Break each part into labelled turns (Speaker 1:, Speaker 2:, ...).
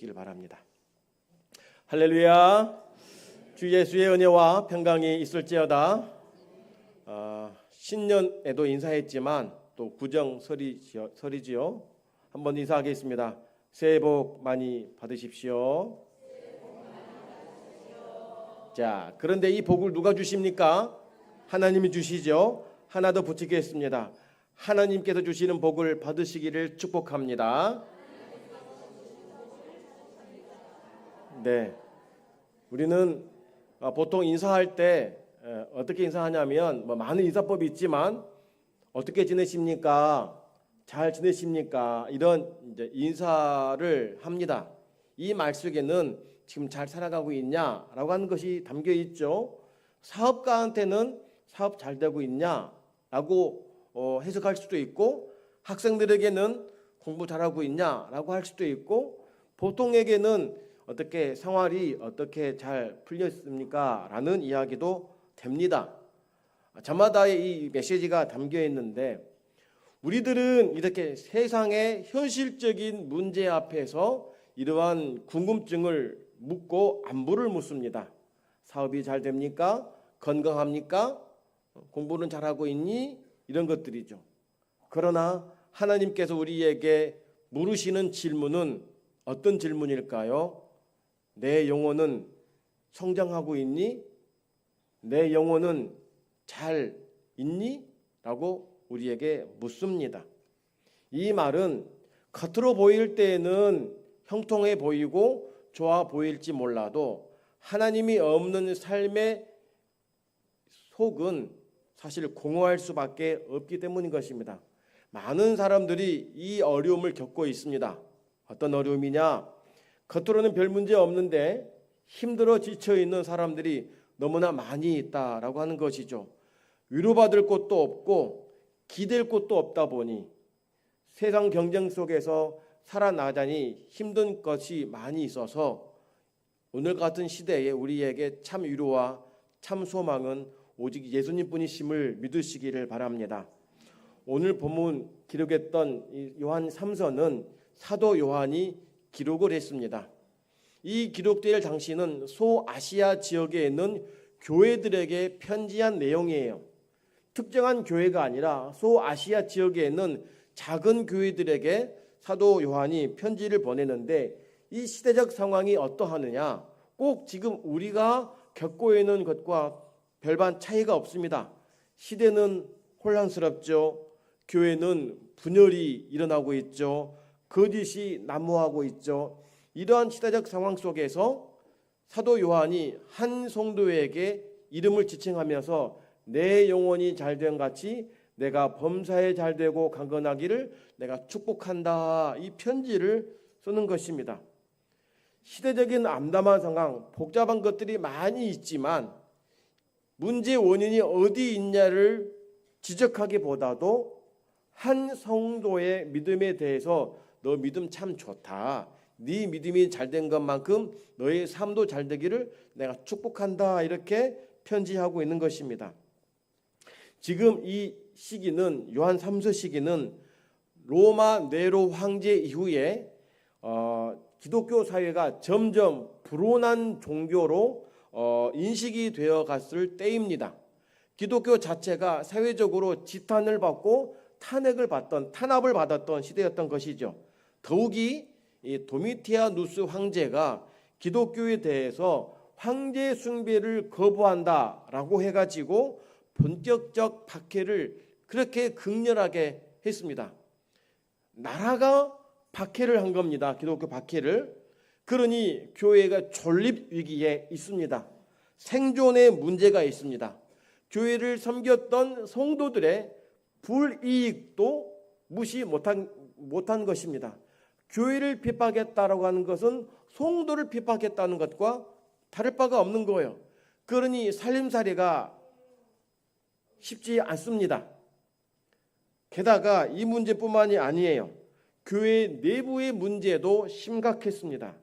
Speaker 1: 되시길 바랍니다. 할렐루야. 주 예수의 은혜와 평강이 있을지어다. 신년에도 인사했지만 또 구정설이지요. 한번 인사하겠습니다. 새해 복 많이 받으십시오. 자, 그런데 이 복을 누가 주십니까? 하나님이 주시죠. 하나 더 붙이겠습니다. 하나님께서 주시는 복을 받으시기를 축복합니다. 네, 우리는 보통 인사할 때 어떻게 인사하냐면 많은 인사법이 있지만 어떻게 지내십니까? 잘 지내십니까? 이런 이제 인사를 합니다. 이 말 속에는 지금 잘 살아가고 있냐라고 하는 것이 담겨 있죠. 사업가한테는 사업 잘 되고 있냐라고 해석할 수도 있고, 학생들에게는 공부 잘하고 있냐라고 할 수도 있고, 보통에게는 어떻게 생활이 어떻게 잘 풀렸습니까? 라는 이야기도 됩니다. 저마다의 이 메시지가 담겨 있는데, 우리들은 이렇게 세상의 현실적인 문제 앞에서 이러한 궁금증을 묻고 안부를 묻습니다. 사업이 잘 됩니까? 건강합니까? 공부는 잘하고 있니? 이런 것들이죠. 그러나 하나님께서 우리에게 물으시는 질문은 어떤 질문일까요? 내 영혼은 성장하고 있니? 내 영혼은 잘 있니? 라고 우리에게 묻습니다. 이 말은 겉으로 보일 때에는 형통해 보이고 좋아 보일지 몰라도 하나님이 없는 삶의 속은 사실 공허할 수밖에 없기 때문인 것입니다. 많은 사람들이 이 어려움을 겪고 있습니다. 어떤 어려움이냐? 겉으로는 별 문제 없는데 힘들어 지쳐 있는 사람들이 너무나 많이 있다라고 하는 것이죠. 위로받을 곳도 없고 기댈 곳도 없다 보니 세상 경쟁 속에서 살아나자니 힘든 것이 많이 있어서 오늘 같은 시대에 우리에게 참 위로와 참 소망은 오직 예수님뿐이심을 믿으시기를 바랍니다. 오늘 본문 기록했던 요한 3서는 사도 요한이 기록을 했습니다. 이 기록될 당시는 소아시아 지역에 있는 교회들에게 편지한 내용이에요. 특정한 교회가 아니라 소아시아 지역에 있는 작은 교회들에게 사도 요한이 편지를 보내는데, 이 시대적 상황이 어떠하느냐? 꼭 지금 우리가 겪고 있는 것과 별반 차이가 없습니다. 시대는 혼란스럽죠. 교회는 분열이 일어나고 있죠. 거짓이 난무하고 있죠. 이러한 시대적 상황 속에서 사도 요한이 한 성도에게 이름을 지칭하면서 내 영혼이 잘된 같이 내가 범사에 잘되고 강건하기를 내가 축복한다, 이 편지를 쓰는 것입니다. 시대적인 암담한 상황, 복잡한 것들이 많이 있지만 문제의 원인이 어디 있냐를 지적하기보다도 한 성도의 믿음에 대해서 너 믿음 참 좋다, 네 믿음이 잘된 것만큼 너의 삶도 잘되기를 내가 축복한다, 이렇게 편지하고 있는 것입니다. 지금 이 시기는, 요한 3서 시기는 로마 네로 황제 이후에 기독교 사회가 점점 불온한 종교로 인식이 되어 갔을 때입니다. 기독교 자체가 사회적으로 지탄을 받고 탄압을 받았던 시대였던 것이죠. 더욱이 이 도미티아누스 황제가 기독교에 대해서 황제 숭배를 거부한다라고 해가지고 본격적 박해를 그렇게 극렬하게 했습니다. 나라가 박해를 한 겁니다. 기독교 박해를. 그러니 교회가 존립 위기에 있습니다. 생존에 문제가 있습니다. 교회를 섬겼던 성도들의 불이익도 무시 못한 것입니다. 교회를 핍박했다라고 하는 것은 성도를 핍박했다는 것과 다를 바가 없는 거예요. 그러니 살림살이가 쉽지 않습니다. 게다가 이 문제뿐만이 아니에요. 교회 내부의 문제도 심각했습니다.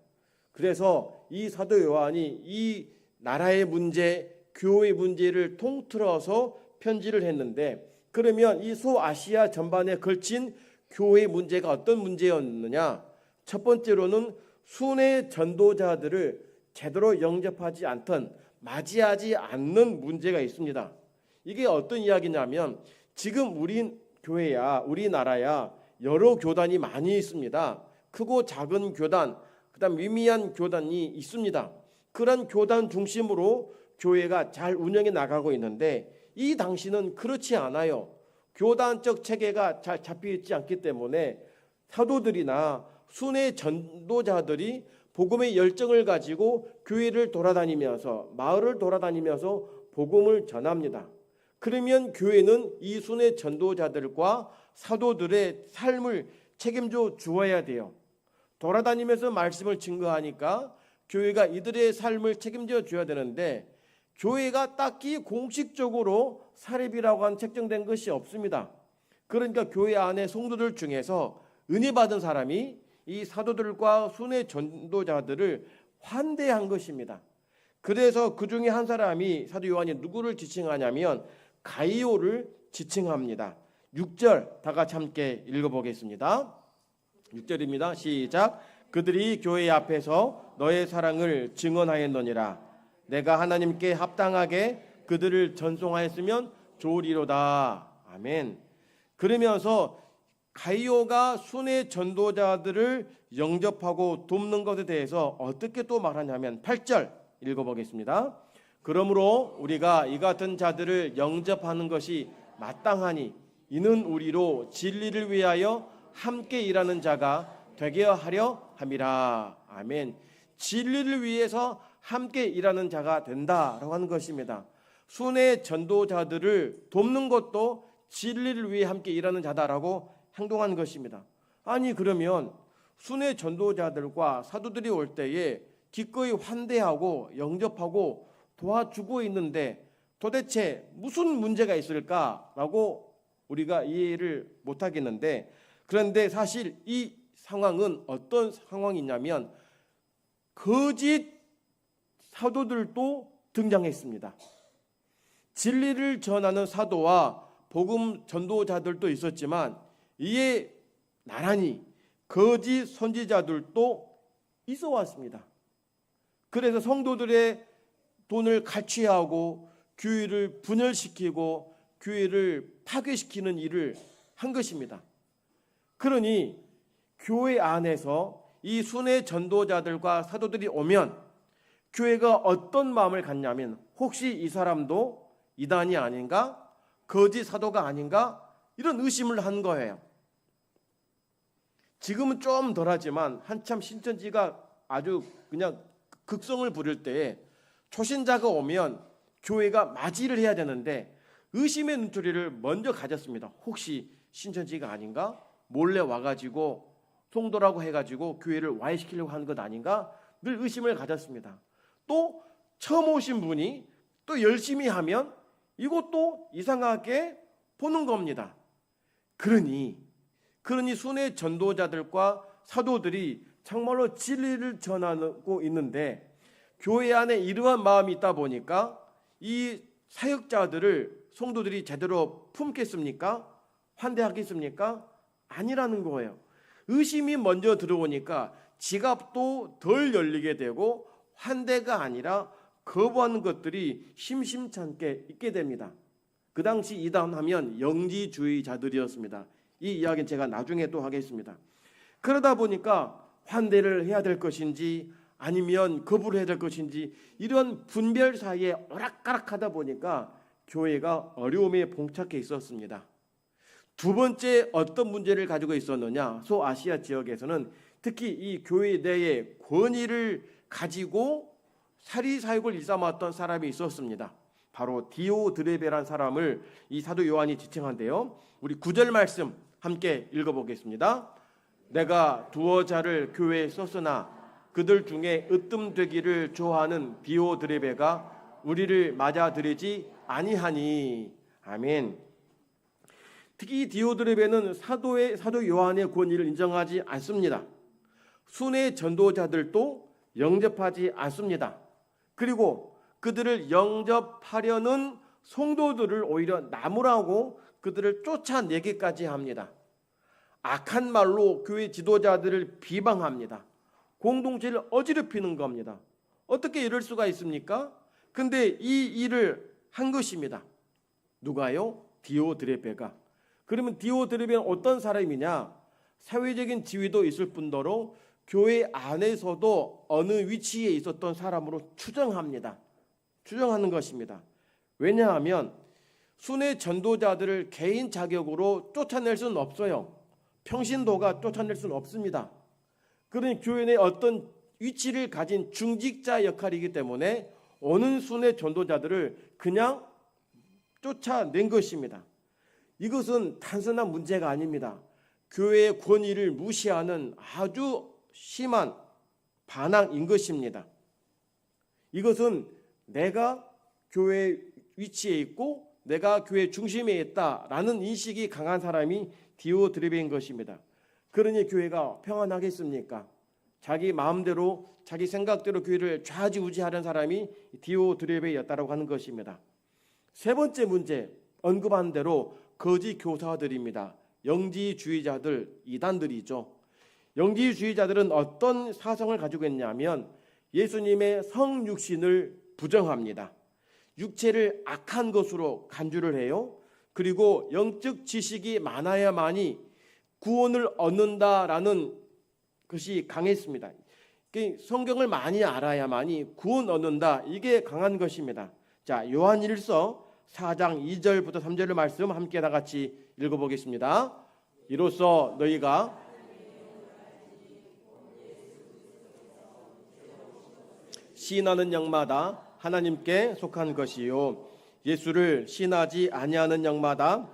Speaker 1: 그래서 이 사도 요한이 이 나라의 문제, 교회의 문제를 통틀어서 편지를 했는데, 그러면 이 소아시아 전반에 걸친 교회의 문제가 어떤 문제였느냐? 첫 번째로는 순회 전도자들을 제대로 영접하지 않던 맞이하지 않는 문제가 있습니다. 이게 어떤 이야기냐면 지금 우리 교회야 우리나라야 여러 교단이 많이 있습니다. 크고 작은 교단, 그다음 미미한 교단이 있습니다. 그런 교단 중심으로 교회가 잘 운영해 나가고 있는데 이 당시는 그렇지 않아요. 교단적 체계가 잘 잡혀 있지 않기 때문에 사도들이나 순회 전도자들이 복음의 열정을 가지고 교회를 돌아다니면서 마을을 돌아다니면서 복음을 전합니다. 그러면 교회는 이 순회 전도자들과 사도들의 삶을 책임져 주어야 돼요. 돌아다니면서 말씀을 증거하니까 교회가 이들의 삶을 책임져 줘야 되는데 교회가 딱히 공식적으로 사립이라고 한 책정된 것이 없습니다. 그러니까 교회 안에 성도들 중에서 은혜 받은 사람이 이 사도들과 순회 전도자들을 환대한 것입니다. 그래서 그 중에 한 사람이 사도 요한이 누구를 지칭하냐면 가이오를 지칭합니다. 6절 다 같이 함께 읽어보겠습니다. 6절입니다. 시작. 그들이 교회 앞에서 너의 사랑을 증언하였느니라. 내가 하나님께 합당하게 그들을 전송하였으면 좋으리로다. 아멘. 그러면서 가이오가 순회 전도자들을 영접하고 돕는 것에 대해서 어떻게 또 말하냐면 8절 읽어보겠습니다. 그러므로 우리가 이 같은 자들을 영접하는 것이 마땅하니 이는 우리로 진리를 위하여 함께 일하는 자가 되게 하려 함이라. 아멘. 진리를 위해서 함께 일하는 자가 된다라고 하는 것입니다. 순회 전도자들을 돕는 것도 진리를 위해 함께 일하는 자다라고 행동하는 것입니다. 아니 그러면 순회 전도자들과 사도들이 올 때에 기꺼이 환대하고 영접하고 도와주고 있는데 도대체 무슨 문제가 있을까라고 우리가 이해를 못하겠는데, 그런데 사실 이 상황은 어떤 상황이냐면 거짓 사도들도 등장했습니다. 진리를 전하는 사도와 복음 전도자들도 있었지만 이에 나란히 거짓 선지자들도 있어 왔습니다. 그래서 성도들의 돈을 갈취하고 교회를 분열시키고 교회를 파괴시키는 일을 한 것입니다. 그러니 교회 안에서 이 순회 전도자들과 사도들이 오면 교회가 어떤 마음을 갖냐면 혹시 이 사람도 이단이 아닌가? 거짓 사도가 아닌가? 이런 의심을 한 거예요. 지금은 좀 덜하지만 한참 신천지가 아주 그냥 극성을 부릴 때에 초신자가 오면 교회가 맞이를 해야 되는데 의심의 눈초리를 먼저 가졌습니다. 혹시 신천지가 아닌가? 몰래 와가지고 송도라고 해가지고 교회를 와해시키려고 하는 것 아닌가? 늘 의심을 가졌습니다. 또 처음 오신 분이 또 열심히 하면 이것도 이상하게 보는 겁니다. 그러니 순회 전도자들과 사도들이 정말로 진리를 전하고 있는데 교회 안에 이러한 마음이 있다 보니까 이 사역자들을 성도들이 제대로 품겠습니까? 환대하겠습니까? 아니라는 거예요. 의심이 먼저 들어오니까 지갑도 덜 열리게 되고 환대가 아니라 거부하는 것들이 심심찮게 있게 됩니다. 그 당시 이단하면 영지주의자들이었습니다. 이 이야기는 제가 나중에 또 하겠습니다. 그러다 보니까 환대를 해야 될 것인지 아니면 거부를 해야 될 것인지 이런 분별 사이에 오락가락하다 보니까 교회가 어려움에 봉착해 있었습니다. 두 번째 어떤 문제를 가지고 있었느냐? 소아시아 지역에서는 특히 이 교회 내에 권위를 가지고 사리사욕을 일삼았던 사람이 있었습니다. 바로 디오드레베라는 사람을 이 사도 요한이 지칭한데요. 우리 9절 말씀 함께 읽어보겠습니다. 내가 두어 자를 교회에 썼으나 그들 중에 으뜸되기를 좋아하는 디오드레베가 우리를 맞아들이지 아니하니. 아멘. 특히 디오드레베는 사도 요한의 권위를 인정하지 않습니다. 순회 전도자들도 영접하지 않습니다. 그리고 그들을 영접하려는 성도들을 오히려 나무라고 그들을 쫓아내기까지 합니다. 악한 말로 교회 지도자들을 비방합니다. 공동체를 어지럽히는 겁니다. 어떻게 이럴 수가 있습니까? 근데 이 일을 한 것입니다. 누가요? 디오드레베가. 그러면 디오드레베는 어떤 사람이냐? 사회적인 지위도 있을 뿐더러 교회 안에서도 어느 위치에 있었던 사람으로 추정합니다. 추정하는 것입니다. 왜냐하면 순회 전도자들을 개인 자격으로 쫓아낼 수는 없어요. 평신도가 쫓아낼 수는 없습니다. 그러니 교회 내 어떤 위치를 가진 중직자 역할이기 때문에 오는 순회 전도자들을 그냥 쫓아낸 것입니다. 이것은 단순한 문제가 아닙니다. 교회의 권위를 무시하는 아주 심한 반항인 것입니다. 이것은 내가 교회 위치에 있고 내가 교회 중심에 있다라는 인식이 강한 사람이 디오드레베인 것입니다. 그러니 교회가 평안하겠습니까? 자기 마음대로 자기 생각대로 교회를 좌지우지하는 사람이 디오드레베였다라고 하는 것입니다. 세 번째 문제, 언급한 대로 거짓 교사들입니다. 영지주의자들, 이단들이죠. 영지주의자들은 어떤 사상을 가지고 있냐면 예수님의 성육신을 부정합니다. 육체를 악한 것으로 간주를 해요. 그리고 영적 지식이 많아야만이 구원을 얻는다라는 것이 강했습니다. 성경을 많이 알아야만이 구원 얻는다. 이게 강한 것입니다. 자, 요한일서 4장 2절부터 3절의 말씀 함께 다 같이 읽어보겠습니다. 이로써 너희가 시인하는 영마다 하나님께 속한 것이요 예수를 시인하지 아니하는 영마다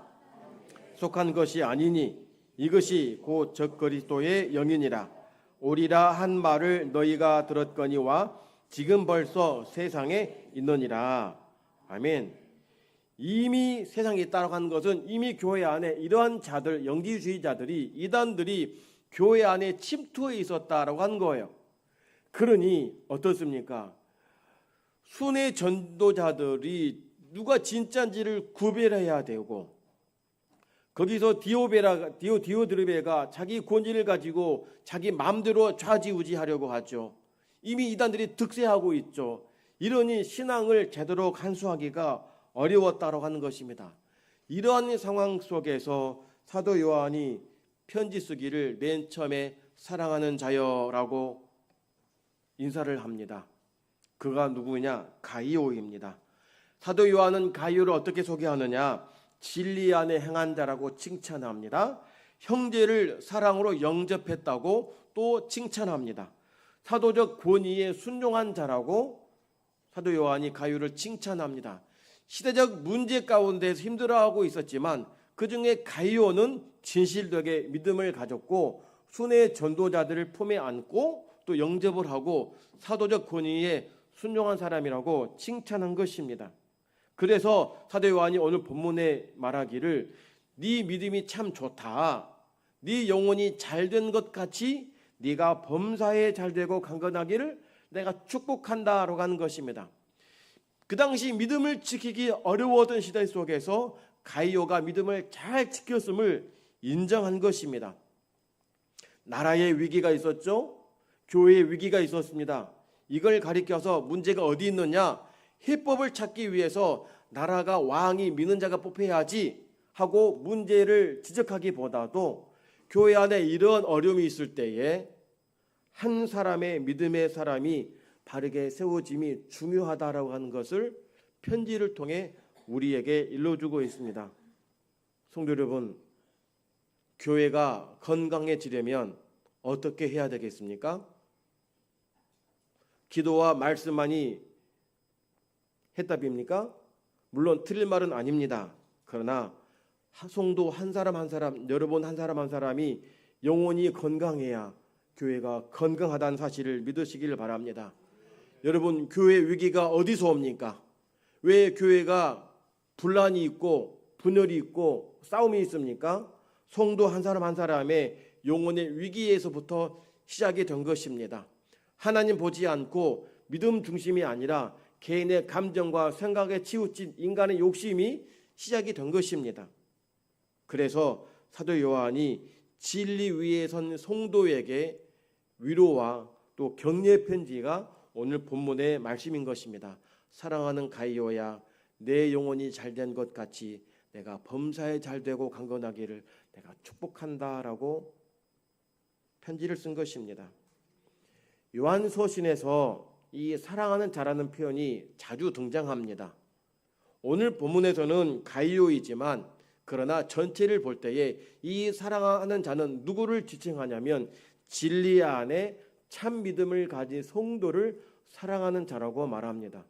Speaker 1: 속한 것이 아니니 이것이 곧 적그리스도의 영이니라. 오리라 한 말을 너희가 들었거니와 지금 벌써 세상에 있느니라. 아멘. 이미 세상에 있다고 하는 것은 이미 교회 안에 이러한 자들, 영지주의자들이, 이단들이 교회 안에 침투해 있었다라고 하는 거예요. 그러니 어떻습니까? 순회 전도자들이 누가 진짜인지를 구별해야 되고, 거기서 디오드레베가 자기 권위를 가지고 자기 마음대로 좌지우지하려고 하죠. 이미 이단들이 득세하고 있죠. 이러니 신앙을 제대로 간수하기가 어려웠다고 하는 것입니다. 이러한 상황 속에서 사도 요한이 편지 쓰기를 맨 처음에 사랑하는 자여라고 인사를 합니다. 그가 누구냐? 가이오입니다. 사도 요한은 가이오를 어떻게 소개하느냐? 진리 안에 행한 자라고 칭찬합니다. 형제를 사랑으로 영접했다고 또 칭찬합니다. 사도적 권위에 순종한 자라고 사도 요한이 가이오를 칭찬합니다. 시대적 문제 가운데서 힘들어하고 있었지만 그중에 가이오는 진실되게 믿음을 가졌고 순회 전도자들을 품에 안고 또 영접을 하고 사도적 권위에 순종한 사람이라고 칭찬한 것입니다. 그래서 사도 요한이 오늘 본문에 말하기를 네 믿음이 참 좋다. 네 영혼이 잘된 것 같이 네가 범사에 잘되고 강건하기를 내가 축복한다라고 하는 것입니다. 그 당시 믿음을 지키기 어려웠던 시대 속에서 가이오가 믿음을 잘 지켰음을 인정한 것입니다. 나라의 위기가 있었죠. 교회의 위기가 있었습니다. 이걸 가리켜서 문제가 어디 있느냐? 해법을 찾기 위해서 나라가 왕이 믿는 자가 뽑혀야지 하고 문제를 지적하기보다도 교회 안에 이런 어려움이 있을 때에 한 사람의 믿음의 사람이 바르게 세워짐이 중요하다라고 하는 것을 편지를 통해 우리에게 일러주고 있습니다. 성도 여러분, 교회가 건강해지려면 어떻게 해야 되겠습니까? 기도와 말씀만이 해답입니까? 물론 틀린 말은 아닙니다. 그러나 성도 한 사람 한 사람, 여러분 한 사람 한 사람이 영혼이 건강해야 교회가 건강하다는 사실을 믿으시길 바랍니다. 여러분, 교회 위기가 어디서 옵니까? 왜 교회가 분란이 있고 분열이 있고 싸움이 있습니까? 성도 한 사람 한 사람의 영혼의 위기에서부터 시작이 된 것입니다. 하나님 보지 않고 믿음 중심이 아니라 개인의 감정과 생각에 치우친 인간의 욕심이 시작이 된 것입니다. 그래서 사도 요한이 진리 위에 선 성도에게 위로와 또 격려의 편지가 오늘 본문의 말씀인 것입니다. 사랑하는 가이오야, 내 영혼이 잘된 것 같이 내가 범사에 잘되고 강건하기를 내가 축복한다라고 편지를 쓴 것입니다. 요한서신에서 이 사랑하는 자라는 표현이 자주 등장합니다. 오늘 본문에서는 가이오이지만 그러나 전체를 볼 때에 이 사랑하는 자는 누구를 지칭하냐면 진리 안에 참 믿음을 가진 성도를 사랑하는 자라고 말합니다.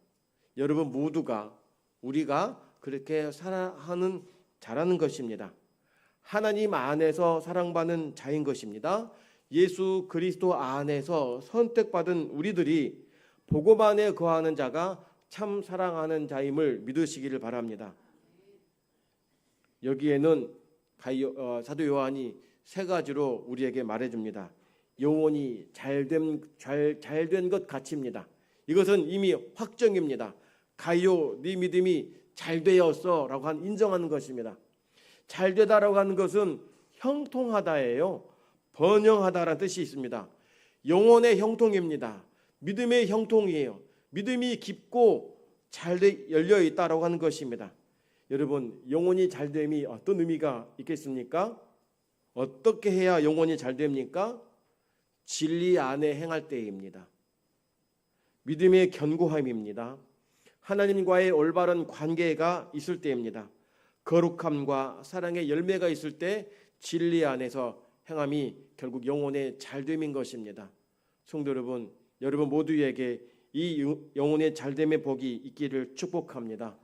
Speaker 1: 여러분 모두가 우리가 그렇게 사랑하는 자라는 것입니다. 하나님 안에서 사랑받는 자인 것입니다. 예수 그리스도 안에서 선택받은 우리들이 복음 안에 거하는 자가 참 사랑하는 자임을 믿으시기를 바랍니다. 여기에는 사도 요한이 세 가지로 우리에게 말해줍니다. 영혼이 잘된 것 같이입니다. 이것은 이미 확정입니다. 가이오, 네 믿음이 잘 되었어 라고 인정하는 것입니다. 잘되다라고 하는 것은 형통하다예요. 번영하다라는 뜻이 있습니다. 영혼의 형통입니다. 믿음의 형통이에요. 믿음이 깊고 잘 열려있다라고 하는 것입니다. 여러분, 영혼이 잘됨이 어떤 의미가 있겠습니까? 어떻게 해야 영혼이 잘됩니까? 진리 안에 행할 때입니다. 믿음의 견고함입니다. 하나님과의 올바른 관계가 있을 때입니다. 거룩함과 사랑의 열매가 있을 때 진리 안에서 행함이 결국 영혼의 잘됨인 것입니다. 성도 여러분, 여러분 모두에게 이 영혼의 잘됨의 복이 있기를 축복합니다.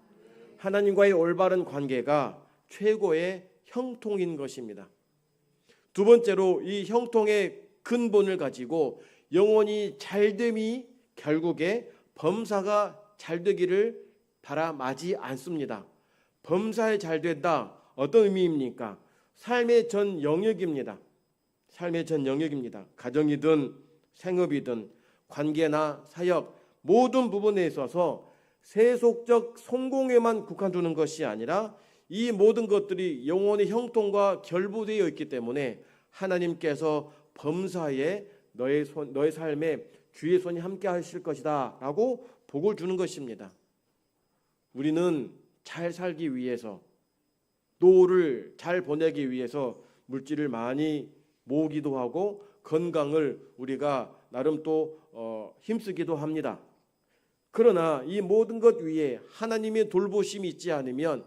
Speaker 1: 하나님과의 올바른 관계가 최고의 형통인 것입니다. 두 번째로 이 형통의 근본을 가지고 영혼이 잘됨이 결국에 범사가 잘되기를 바라마지 않습니다. 범사에 잘된다 어떤 의미입니까? 삶의 전 영역입니다. 삶의 전 영역입니다. 가정이든 생업이든 관계나 사역 모든 부분에 있어서 세속적 성공에만 국한두는 것이 아니라 이 모든 것들이 영혼의 형통과 결부되어 있기 때문에 하나님께서 범사에 너의 삶에 주의 손이 함께 하실 것이다 라고 복을 주는 것입니다. 우리는 잘 살기 위해서 노후를 잘 보내기 위해서 물질을 많이 모으기도 하고 건강을 우리가 나름 또 힘쓰기도 합니다. 그러나 이 모든 것 위에 하나님의 돌보심이 있지 않으면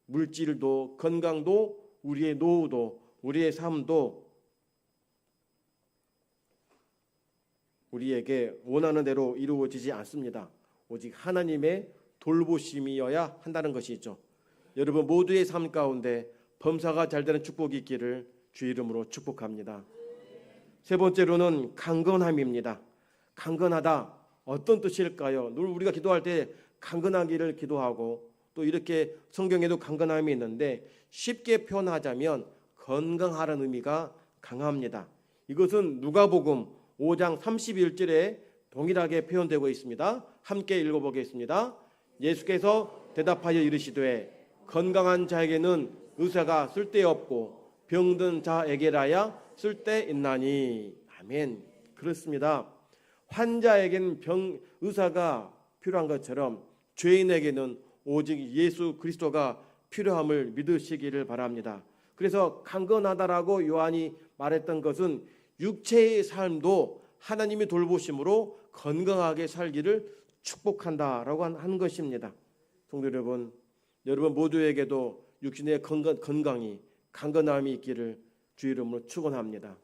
Speaker 1: 물질도 건강도 우리의 노후도 우리의 삶도 우리에게 원하는 대로 이루어지지 않습니다. 오직 하나님의 돌보심이어야 한다는 것이죠. 여러분 모두의 삶 가운데 범사가 잘되는 축복이 있기를 주 이름으로 축복합니다. 세 번째로는 강건함입니다. 강건하다 어떤 뜻일까요? 늘 우리가 기도할 때 강건하기를 기도하고 또 이렇게 성경에도 강건함이 있는데 쉽게 표현하자면 건강하라는 의미가 강합니다. 이것은 누가복음 5장 31절에 동일하게 표현되고 있습니다. 함께 읽어보겠습니다. 예수께서 대답하여 이르시되 건강한 자에게는 의사가 쓸데없고 병든 자에게라야 쓸데있나니. 아멘. 그렇습니다. 환자에게는 의사가 필요한 것처럼 죄인에게는 오직 예수 그리스도가 필요함을 믿으시기를 바랍니다. 그래서 강건하다라고 요한이 말했던 것은 육체의 삶도 하나님의 돌보심으로 건강하게 살기를 축복한다라고 하는 것입니다. 성도 여러분, 여러분 모두에게도 육신의 건강이 강건함이 있기를 주 이름으로 축원합니다.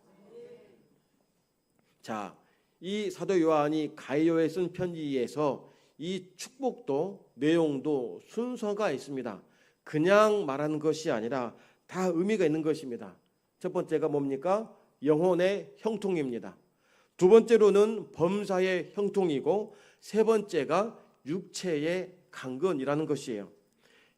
Speaker 1: 자, 이 사도 요한이 가이오에 쓴 편지에서 이 축복도 내용도 순서가 있습니다. 그냥 말하는 것이 아니라 다 의미가 있는 것입니다. 첫 번째가 뭡니까? 영혼의 형통입니다. 두 번째로는 범사의 형통이고 세 번째가 육체의 강건이라는 것이에요.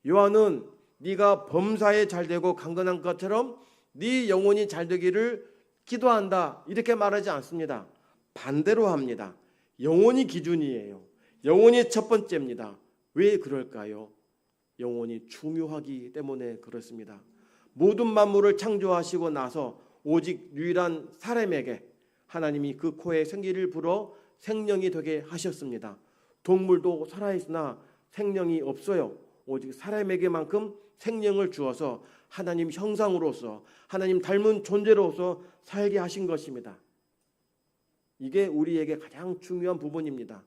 Speaker 1: 요한은 네가 범사에 잘되고 강건한 것처럼 네 영혼이 잘되기를 기도한다 이렇게 말하지 않습니다. 반대로 합니다. 영혼이 기준이에요. 영혼이 첫 번째입니다. 왜 그럴까요? 영혼이 중요하기 때문에 그렇습니다. 모든 만물을 창조하시고 나서 오직 유일한 사람에게 하나님이 그 코에 생기를 불어 생명이 되게 하셨습니다. 동물도 살아있으나 생명이 없어요. 오직 사람에게만큼 생명을 주어서 하나님 형상으로서 하나님 닮은 존재로서 살게 하신 것입니다. 이게 우리에게 가장 중요한 부분입니다.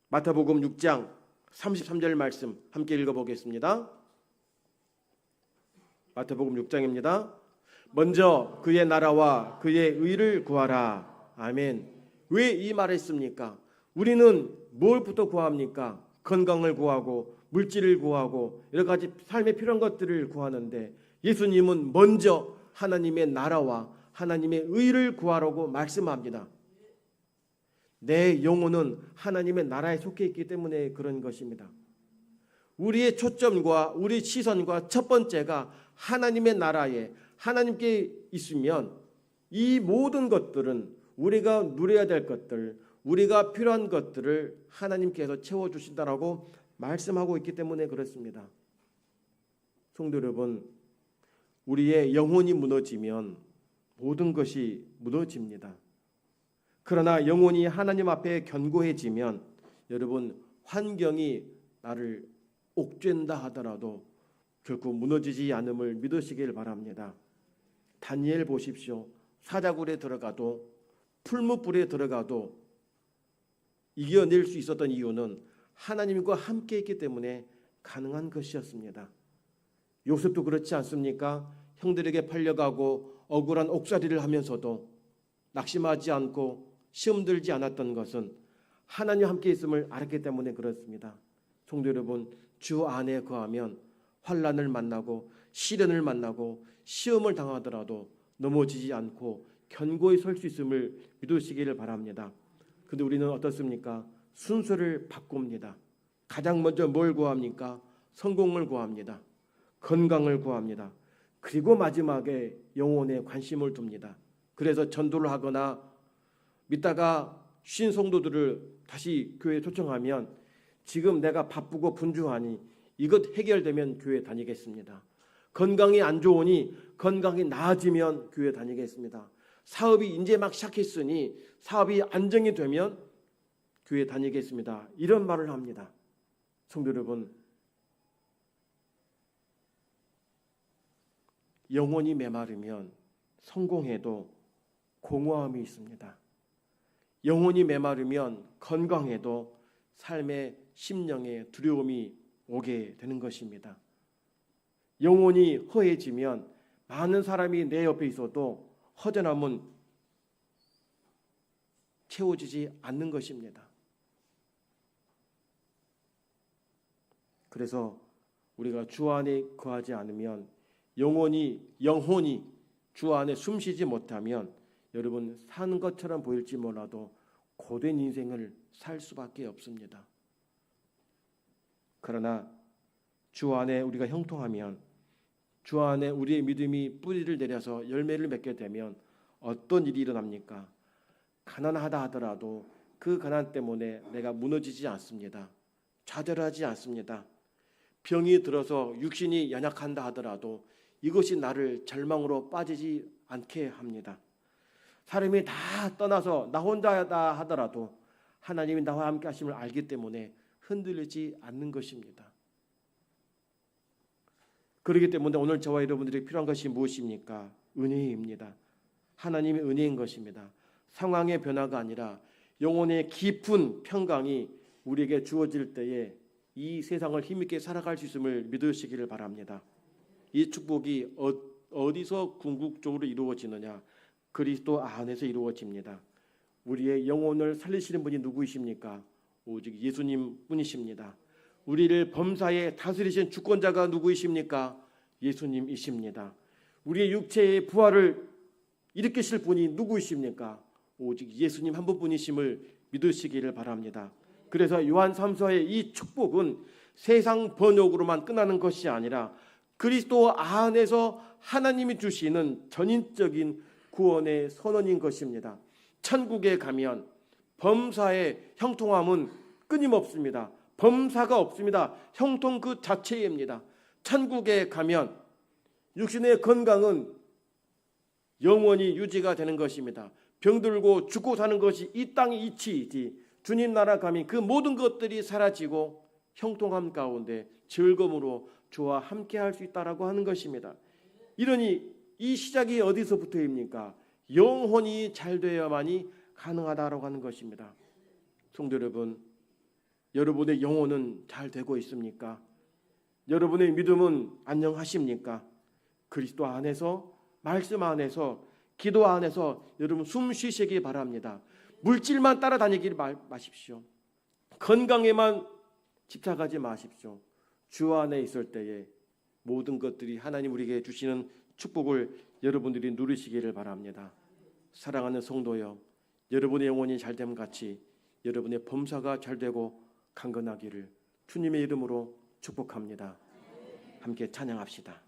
Speaker 1: 마태복음 6장 33절 말씀 함께 읽어보겠습니다. 마태복음 6장입니다. 먼저 그의 나라와 그의 의를 구하라. 아멘. 왜 이 말을 했습니까? 우리는 뭘부터 구합니까? 건강을 구하고 물질을 구하고 여러 가지 삶에 필요한 것들을 구하는데 예수님은 먼저 하나님의 나라와 하나님의 의를 구하라고 말씀합니다. 내 영혼은 하나님의 나라에 속해 있기 때문에 그런 것입니다. 우리의 초점과 우리 시선과 첫 번째가 하나님의 나라에 하나님께 있으면 이 모든 것들은 우리가 누려야 될 것들, 우리가 필요한 것들을 하나님께서 채워주신다라고 말씀하고 있기 때문에 그렇습니다. 성도 여러분, 우리의 영혼이 무너지면 모든 것이 무너집니다. 그러나 영혼이 하나님 앞에 견고해지면 여러분 환경이 나를 옥죄다 하더라도 결코 무너지지 않음을 믿으시길 바랍니다. 다니엘 보십시오. 사자굴에 들어가도 풀무불에 들어가도 이겨낼 수 있었던 이유는 하나님과 함께 있기 때문에 가능한 것이었습니다. 요셉도 그렇지 않습니까? 형들에게 팔려가고 억울한 옥살이를 하면서도 낙심하지 않고 시험 들지 않았던 것은 하나님과 함께 있음을 알았기 때문에 그렇습니다. 성도 여러분, 주 안에 거하면 환난을 만나고 시련을 만나고 시험을 당하더라도 넘어지지 않고 견고히 설 수 있음을 믿으시기를 바랍니다. 그런데 우리는 어떻습니까? 순서를 바꿉니다. 가장 먼저 뭘 구합니까? 성공을 구합니다. 건강을 구합니다. 그리고 마지막에 영혼에 관심을 둡니다. 그래서 전도를 하거나 믿다가 쉰 성도들을 다시 교회에 초청하면 지금 내가 바쁘고 분주하니 이것 해결되면 교회 다니겠습니다. 건강이 안 좋으니 건강이 나아지면 교회 다니겠습니다. 사업이 이제 막 시작했으니 사업이 안정이 되면 교회 다니겠습니다. 이런 말을 합니다. 성도 여러분, 영혼이 메마르면 성공해도 공허함이 있습니다. 영혼이 메마르면 건강해도 삶의 심령에 두려움이 오게 되는 것입니다. 영혼이 허해지면 많은 사람이 내 옆에 있어도 허전함은 채워지지 않는 것입니다. 그래서 우리가 주 안에 거하지 않으면 영혼이 주 안에 숨쉬지 못하면 여러분 사는 것처럼 보일지 몰라도 고된 인생을 살 수밖에 없습니다. 그러나 주 안에 우리가 형통하면 주 안에 우리의 믿음이 뿌리를 내려서 열매를 맺게 되면 어떤 일이 일어납니까? 가난하다 하더라도 그 가난 때문에 내가 무너지지 않습니다. 좌절하지 않습니다. 병이 들어서 육신이 연약한다 하더라도 이것이 나를 절망으로 빠지지 않게 합니다. 사람이 다 떠나서 나 혼자다 하더라도 하나님이 나와 함께 하심을 알기 때문에 흔들리지 않는 것입니다. 그렇기 때문에 오늘 저와 여러분들이 필요한 것이 무엇입니까? 은혜입니다. 하나님의 은혜인 것입니다. 상황의 변화가 아니라 영혼의 깊은 평강이 우리에게 주어질 때에 이 세상을 힘있게 살아갈 수 있음을 믿으시기를 바랍니다. 이 축복이 어디서 궁극적으로 이루어지느냐? 그리스도 안에서 이루어집니다. 우리의 영혼을 살리시는 분이 누구이십니까? 오직 예수님 뿐이십니다. 우리를 범사에 다스리신 주권자가 누구이십니까? 예수님이십니다. 우리의 육체의 부활을 일으키실 분이 누구이십니까? 오직 예수님 한 분뿐이심을 믿으시기를 바랍니다. 그래서 요한 3서의 이 축복은 세상 번역으로만 끝나는 것이 아니라 그리스도 안에서 하나님이 주시는 전인적인 구원의 선언인 것입니다. 천국에 가면 범사의 형통함은 끊임없습니다. 범사가 없습니다. 형통 그 자체입니다. 천국에 가면 육신의 건강은 영원히 유지가 되는 것입니다. 병들고 죽고 사는 것이 이 땅의 이치이지 주님 나라 가면 그 모든 것들이 사라지고 형통함 가운데 즐거움으로 주와 함께 할 수 있다라고 하는 것입니다. 이러니 이 시작이 어디서부터입니까? 영혼이 잘 되어야만이 가능하다라고 하는 것입니다. 성도 여러분, 여러분의 영혼은 잘 되고 있습니까? 여러분의 믿음은 안녕하십니까? 그리스도 안에서, 말씀 안에서, 기도 안에서 여러분 숨 쉬시기 바랍니다. 물질만 따라다니지 마십시오. 건강에만 집착하지 마십시오. 주 안에 있을 때에 모든 것들이 하나님 우리에게 주시는 축복을 여러분들이 누리시기를 바랍니다. 사랑하는 성도여, 여러분의 영혼이 잘됨 같이 여러분의 범사가 잘되고 강건하기를 주님의 이름으로 축복합니다. 함께 찬양합시다.